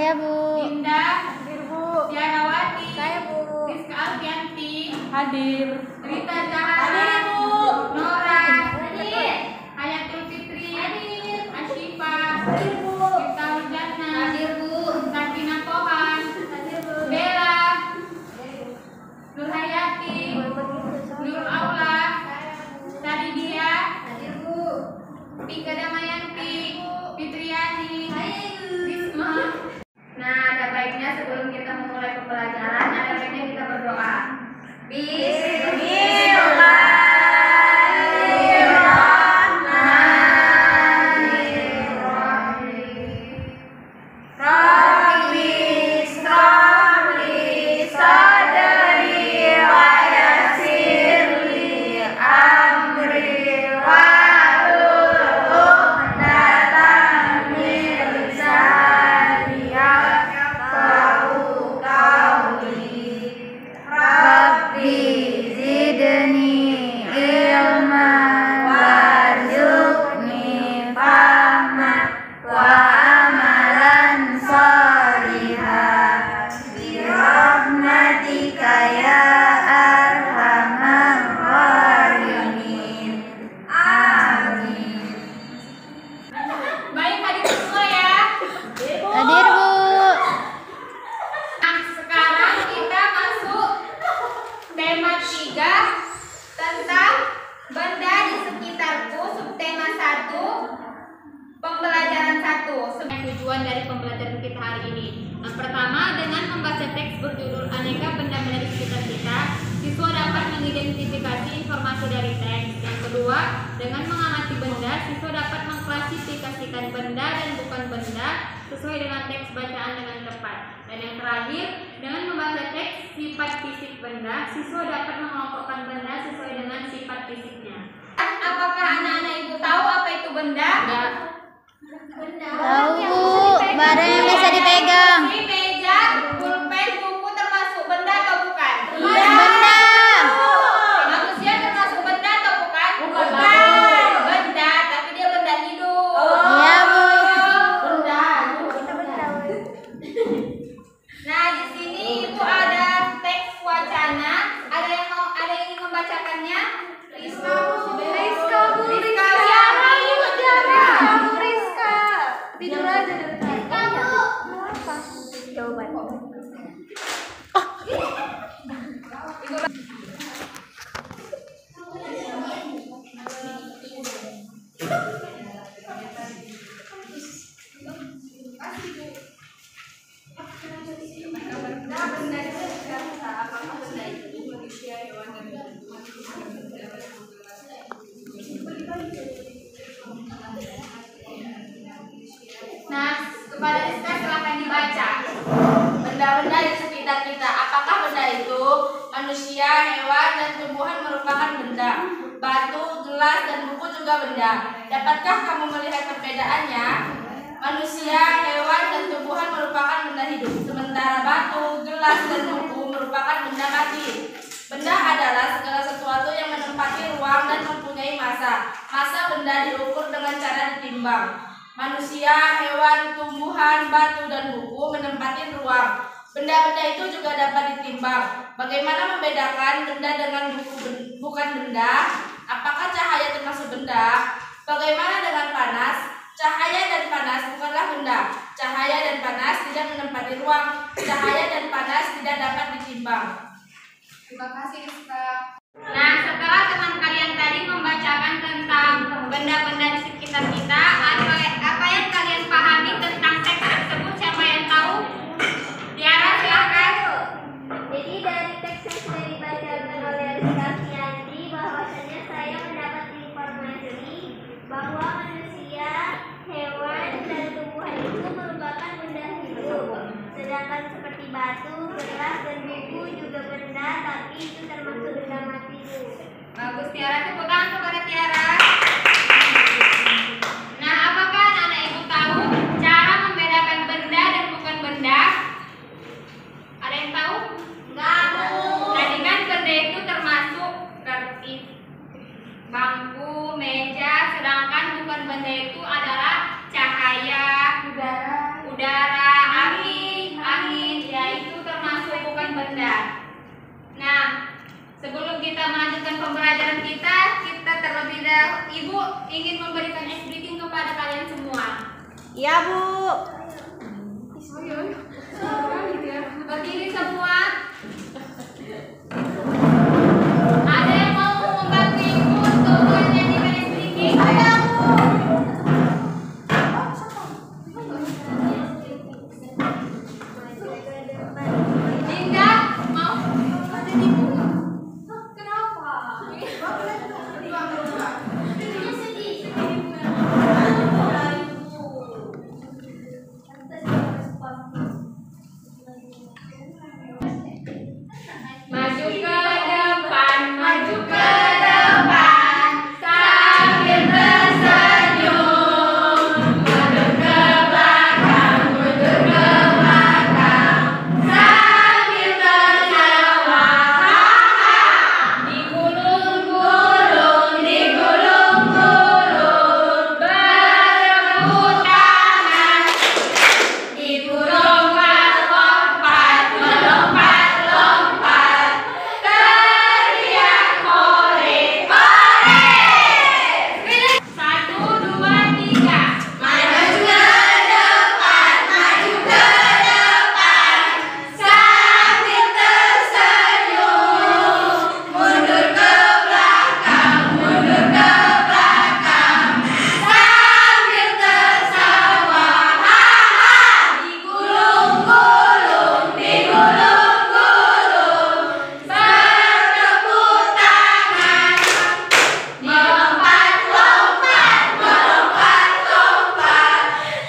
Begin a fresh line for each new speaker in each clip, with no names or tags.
Saya, Bu.
Dinda.
Hadir, Bu.
Tiarawati.
Saya, Bu.
Rizka Alfianti.
Hadir.
Rita Zahara.
Hadir, Bu.
Nora.
Hadir.
Hayatul Fitri.
Hadir.
Asyifa.
Hadir, Bu.
Miftahul Jannah.
Hadir, Bu.
Sakina Pohan.
Hadir, Bu.
Bella. Nur Hayati. Nurul Aula. Saridia.
Hadir, Bu.
Tika Damayanti. Fitriani.
Hadir.
Risma. Nah, ada baiknya sebelum kita memulai pembelajaran, ada baiknya kita berdoa. Bismillahirrahmanirrahim. Rabbi ishrah li sadri wa yassir li amri wahlul 'uqdatam min lisani yafqahu qawli. Rabbi zidni ilman warzuqni fahman wa amalan shalihan bi rahmatika ya arhamar rahimin. Amin. Baik, hadir semua ya.
Hadir, Bu.
Nah, sekarang kita masuk tema 3 tentang benda di sekitarku, subtema 1, pembelajaran 1. Tujuan dari pembelajaran kita hari ini. Yang pertama, dengan membaca teks berjudul Aneka Benda-benda di sekitar kita, siswa dapat mengidentifikasi informasi dari teks. Yang kedua, dengan mengamati benda, siswa dapat mengklasifikasikan benda dan bukan benda sesuai dengan teks bacaan dengan tepat. Dan yang terakhir, dengan membaca teks sifat fisik benda, siswa dapat mengelompokkan benda sesuai dengan sifat fisiknya. Apakah anak-anak ibu tahu apa itu benda?
Tahu, Bu. Barang yang bisa dipegang.
Kursi, meja, pulpen, buku termasuk benda atau bukan?
Benda.
Manusia termasuk benda atau bukan? Bukan. Benda, tapi dia benda hidup.
Iya, Bu.
Benda. Nah, di sini itu ada teks wacana. Ada yang ingin membacakannya? Rizka.
Tidur aja dari tadi.
Jawaban.
Nah, kepada Rizka silakan dibaca. Benda-benda di sekitar kita. Apakah benda itu? Manusia, hewan, dan tumbuhan merupakan benda. Batu, gelas, dan buku juga benda. Dapatkah kamu melihat perbedaannya? Manusia, hewan, dan tumbuhan merupakan benda hidup. Sementara batu, gelas, dan buku merupakan benda mati. Benda adalah segala sesuatu yang menempati ruang dan mempunyai massa. Massa benda diukur dengan cara ditimbang. Manusia, hewan, tumbuhan, batu, dan buku menempati ruang. Benda-benda itu juga dapat ditimbang. Bagaimana membedakan benda dengan bukan benda? Apakah cahaya termasuk benda? Bagaimana dengan panas? Cahaya dan panas bukanlah benda. Cahaya dan panas tidak menempati ruang. Cahaya dan panas tidak dapat ditimbang. Terima kasih, Rizka. Nah, setelah teman kalian tadi membacakan tentang benda-benda di sekitar kita, apa yang kalian pahami tentang teks tersebut? Siapa yang tahu? Tiara, silakan.
Jadi dari teks yang sudah dibacakan oleh Rizka Alfianti, bahwasanya saya mendapat informasi bahwa manusia, hewan, dan tumbuhan itu merupakan benda hidup. Sedangkan seperti batu, gelas, dan buku juga benda, tapi itu termasuk benda mati.
Bagus, Tiara. Tepuk tangan kepada Tiara. Nah, apakah anak-anak ibu tahu cara membedakan benda dan bukan benda? Ada yang tahu? Enggak. Tadi kan benda itu termasuk kertas, bangku, meja, sedangkan bukan benda itu adalah cahaya, udara, angin, Nah, sebelum kita melanjutkan pembelajaran kita terlebih dahulu Ibu ingin memberikan ice breaking kepada kalian semua.
Iya, Bu.
Berdiri semua. Ada yang mau membantu Ibu untuk menyanyikan ice breaking?
Ada, Bu.
Dinda, mau? Kenapa? Maju ke depan, maju ke depan, sambil tersenyum. Mundur ke belakang, mundur ke belakang, sambil tertawa. Digulung-gulung, digulung-gulung, berebut tangan, dilompat-lompat, melompat-lompat, teriak hore, hore. 1, 2, 3. Maju ke depan, maju ke depan, sambil tersenyum. Mundur ke belakang, mundur ke belakang, sambil tertawa. Digulung-gulung, digulung-gulung, berebut tangan, melompat-lompat, melompat-lompat,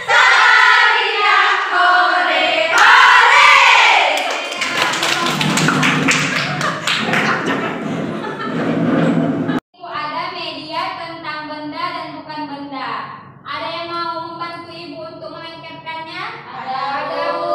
teriak hore, hore. Ibu, ada media tentang benda dan bukan benda. Ada yang mau membantu Ibu untuk melengkapkannya? Ada, Bu.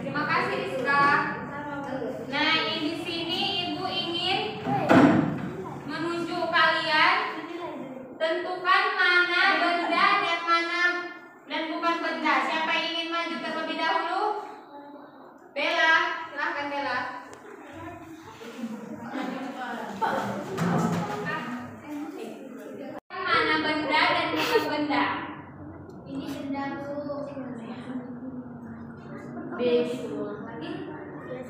Terima kasih, Rizka. Nah, di sini Ibu ingin menunjuk kalian tentukan mana benda dan bukan benda. Siapa yang ingin maju terlebih dahulu? Bella, silahkan Bella. Mana benda dan bukan benda?
Ini benda, Bu.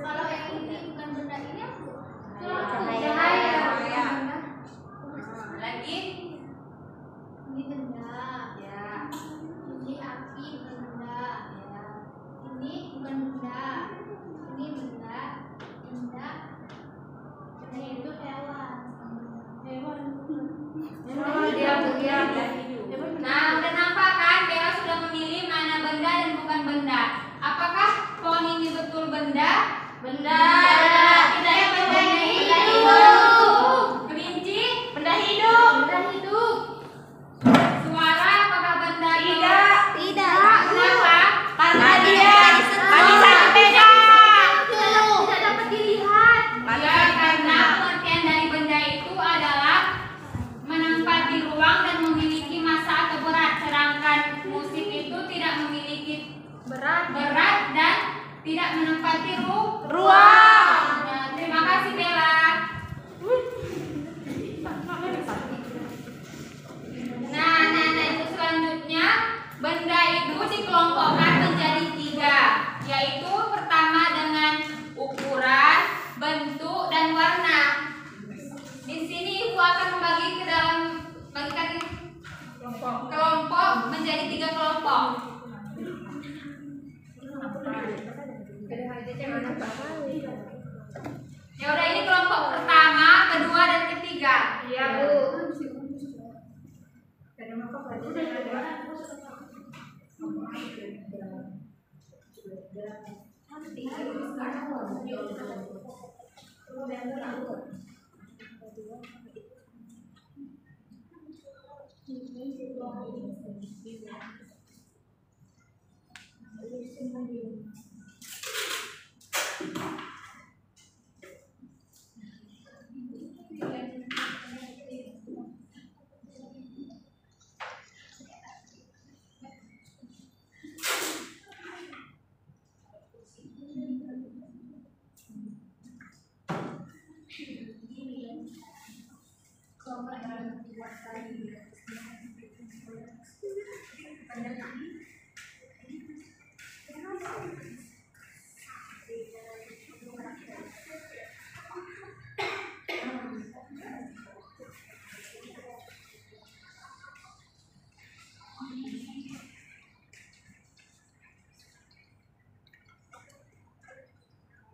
Kalau yang ini bukan benda, ini apa?
Cahaya. Lagi?
Ini benda.
Ya.
Ini api, bukan benda. Ini bukan benda. Ini benda. Benda. Benda itu hewan.
Nah, udah nampak kan? Bella sudah memilih mana benda dan bukan benda. Apakah pohon ini betul benda? Benda. Tidak yang benda ini. Benda hidup. Kelinci? Benda hidup. Benda hidup. Suara apakah benda? Tidak. Kenapa? Karena dia bisa dipegang.
Tidak dapat dilihat.
Ya, karena pengertian dari benda itu adalah menempati ruang dan memiliki massa atau berat, sedangkan musik itu tidak memiliki berat dan tidak menempati ruang. Nah, terima kasih Bella. Nah, itu selanjutnya benda itu dikelompokkan menjadi 3, yaitu pertama dengan ukuran, bentuk, dan warna. Di sini Ibu akan bagikan kelompok menjadi 3 kelompok. Ya udah, ini kelompok pertama, kedua dan ketiga.
Iya, Bu.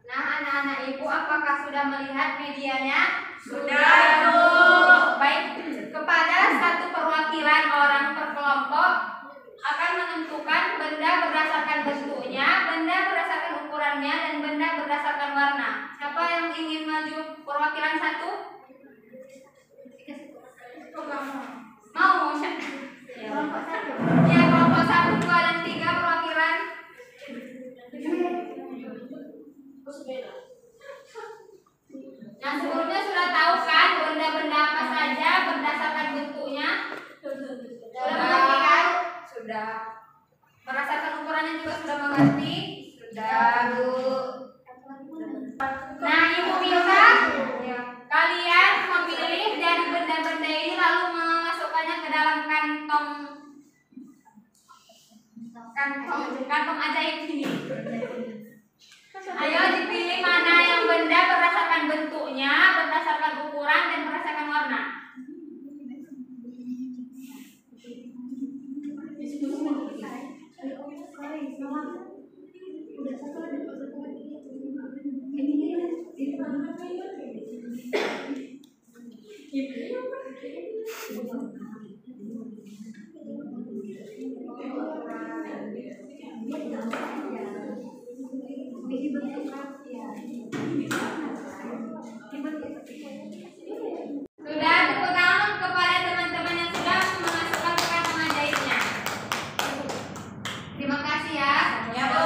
Nah, anak-anak ibu, apakah sudah melihat medianya?
Sudah, Bu.
Baik, kepada satu perwakilan orang per kelompok akan menentukan benda berdasarkan bentuknya, benda berdasarkan ukurannya, dan benda berdasarkan warna. Siapa yang ingin maju perwakilan satu? Mau? Ya, kelompok satu. Ya, kelompok 1, 2, dan 3 perwakilan. Yang sebelumnya sudah tahu kan benda-benda apa saja berdasarkan bentuknya? Sudah mengerti kan? Sudah. Berdasarkan ukurannya juga sudah mengerti? Sudah, Bu. Nah, Ibu minta kalian memilih dari benda-benda ini lalu memasukkannya ke dalam kantong ajaib ini. Ayo dipilih mana yang benda berdasarkan bentuknya, berdasarkan ukuran, dan berdasarkan warna. Sudah, tepuk tangan kepada teman-teman yang sudah memasukkan ke kantong ajaibnya. Terima kasih ya.
Ya, Bu.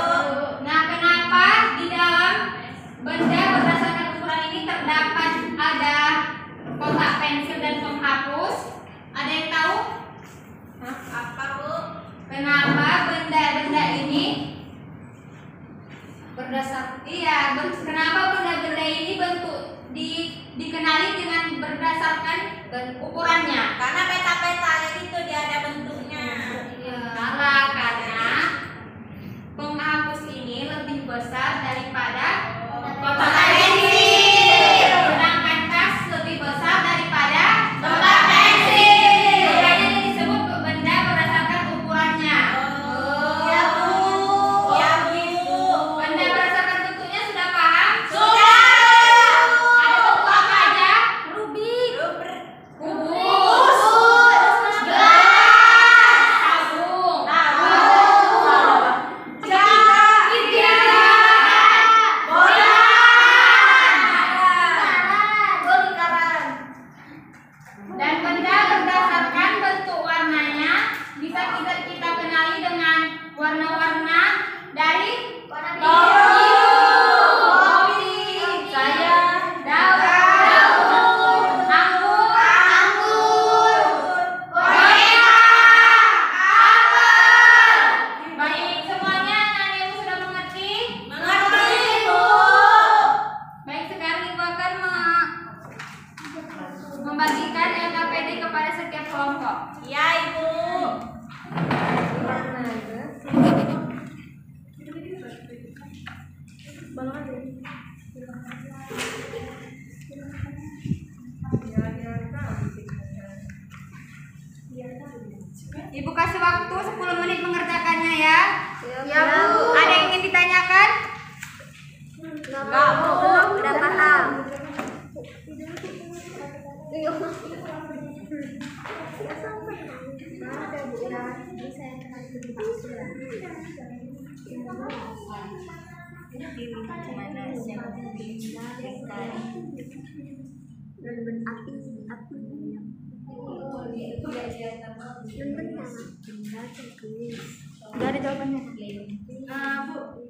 Nah, kenapa di dalam benda berdasarkan ukuran ini terdapat ada kotak pensil dan penghapus? Ada yang tahu?
Apa, Bu?
Kenapa benda-benda ini kenapa benda-benda ini dikenali dengan berdasarkan ukurannya?
Karena peta-petanya itu dia ada bentuknya.
Karena penghapus ini lebih besar daripada kotak pensil, sedangkan tas lebih besar daripada kotak pensil. Makanya disebut benda berdasarkan ukurannya.
Ya, Bu. Ya, Bu.
Benda berdasarkan bentuknya sudah paham?
Sudah.
Ada bentuk apa aja?
Rubik.
Kubus, gelas, tabung, dan benda berdasarkan bentuk warnanya bisa kita kenali dengan warna-warna dari Baik, semuanya anak-anak ibu sudah mengerti? Baik, sekarang ibu akan membagikan LKPD kepada setiap kelompok.
Ya, Ibu.
Ibu kasih waktu 10 menit mengerjakannya ya.
Ya, Bu.
Ada yang ingin ditanyakan?
Enggak, Bu. Udah paham.
Udah ada jawabannya.
Bu.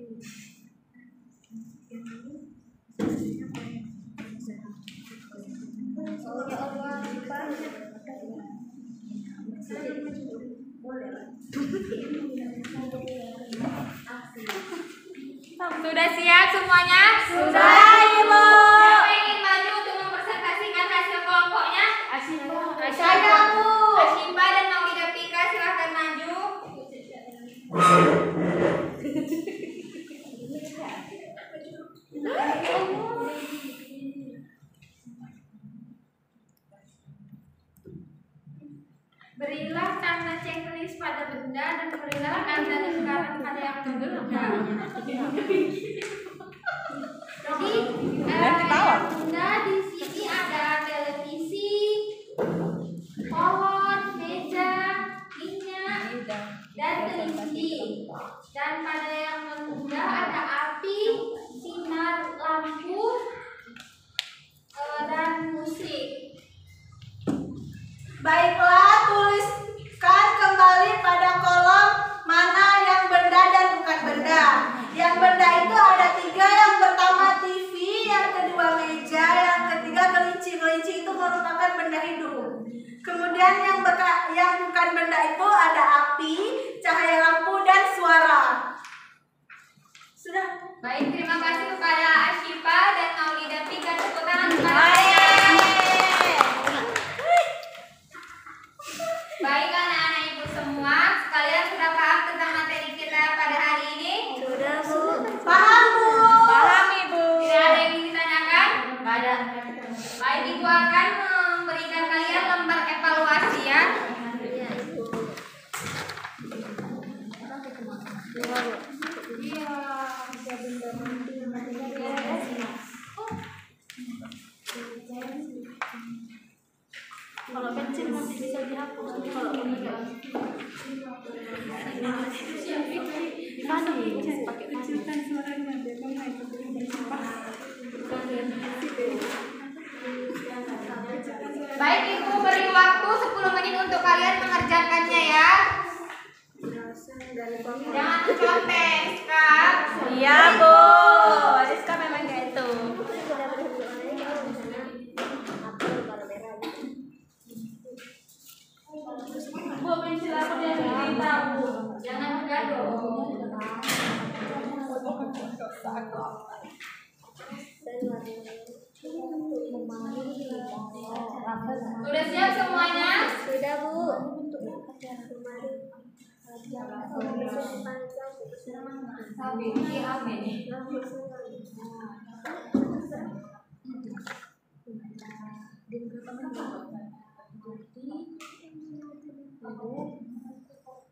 Sudah siap semuanya?
Sudah, Ibu.
Siapa yang ingin maju untuk mempresentasikan hasil kelompoknya?
Saya, Bu.
Asyifa dan Maulida Pika silahkan maju. Berilah tanda checklist pada benda dan berilah tanda lingkaran pada yang berbeda. Jadi, yang benda di sini ada televisi, pohon, meja, minyak, dan kelinci. Dan pada yang benda ada api, sinar lampu, dan musik.
Baiklah, tuliskan kembali pada kolom mana yang benda dan bukan benda. Yang benda itu ada 3, yang pertama TV, yang kedua meja, yang ketiga kelinci. Kelinci itu merupakan benda hidup. Kemudian yang bukan benda itu ada api, cahaya lampu, dan suara. Sudah.
Baik, terima kasih kepada Asyifa dan Maulida Pika. Tepuk tangan kepada saya. Baik anak-anak ibu semua, sekalian sudah paham tentang materi kita pada hari ini?
Sudah, Bu.
Paham, Bu?
Paham, Ibu.
Tidak ada yang ingin ditanyakan? Ada. Baik, ibu akan memberikan kalian lembar evaluasi ya.
Kalau pensil masih bisa dihapus. Kalau ini enggak. Mana pakai pensil kan suaranya
Baik, ibu beri waktu 10 menit untuk kalian mengerjakannya ya. Jangan contek, Kak.
Iya, Bu. Rizka memang kayak itu.
Bu, pensil aku yang diminta, Bu. Jangan bergaduh. Sudah siap semuanya?
Sudah, Bu.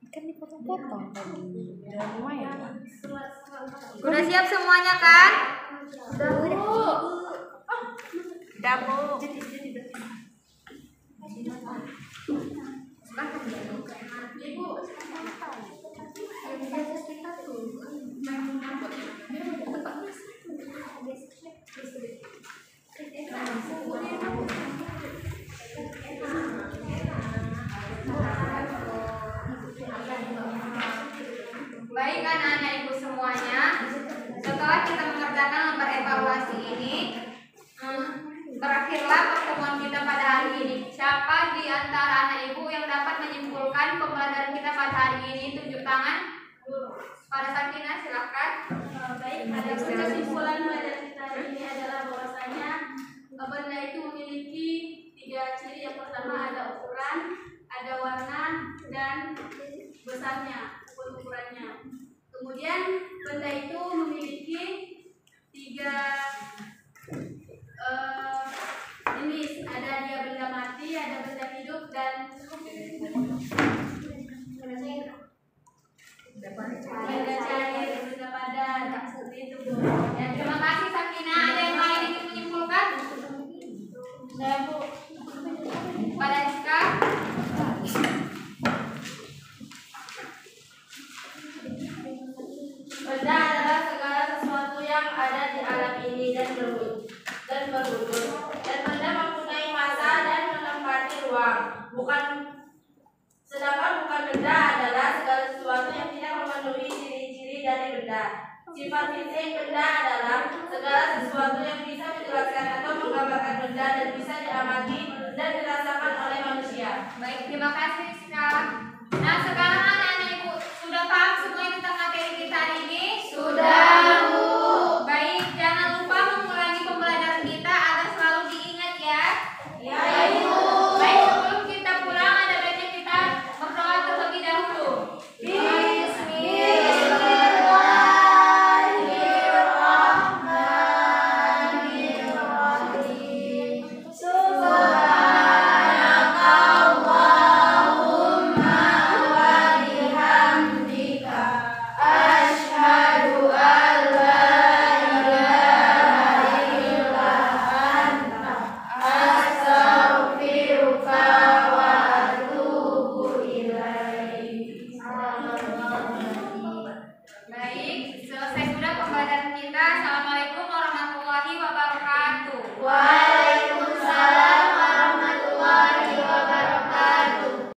Kan dipotong-potong tadi. Lumayan.
Sudah siap semuanya kan?
Udah, Bu.
Baik anak-anak ibu semuanya, setelah kita mengerjakan lembar evaluasi ini, berakhirlah pertemuan kita pada hari ini. Siapa di antara anak ibu yang dapat menyimpulkan pembelajaran kita pada hari ini? Tunjuk tangan. Pada Sakina silahkan.
Baik, ada kesimpulan pelajaran kita hari ini adalah bahwasanya benda itu memiliki 3 ciri. Yang pertama ada ukuran, ada warna, dan besarnya, ukurannya. Kemudian benda itu memiliki 3 jenis. Ada dia benda mati, ada benda hidup, dan benda cair, benda padat.
seperti itu, Bu. Ya, terima kasih Sakina. Ada yang lain ingin menyimpulkan? Saya, Bu. Pada Rizka. Benda adalah segala sesuatu yang ada di alam ini dan berwujud. Dan benda mempunyai massa dan menempati ruang. Sedangkan bukan benda adalah segala sesuatu yang tidak memenuhi ciri-ciri dari benda. Sifat fisik benda adalah segala sesuatu yang bisa menjelaskan atau menggambarkan benda dan bisa diamati dan dirasakan oleh manusia. Baik, terima kasih Rizka. Nah, sekarang anak-anak Ibu sudah paham semuanya tentang materi kita hari ini? Sudah, Bu. Baik, jangan lupa mengulangi pembelajaran kita agar selalu diingat ya. Ya, Ibu. Baik, sebelum kita pulang ada baiknya kita berdoa terlebih dahulu. Baik, selesai sudah pembelajaran kita. Assalamualaikum warahmatullahi wabarakatuh.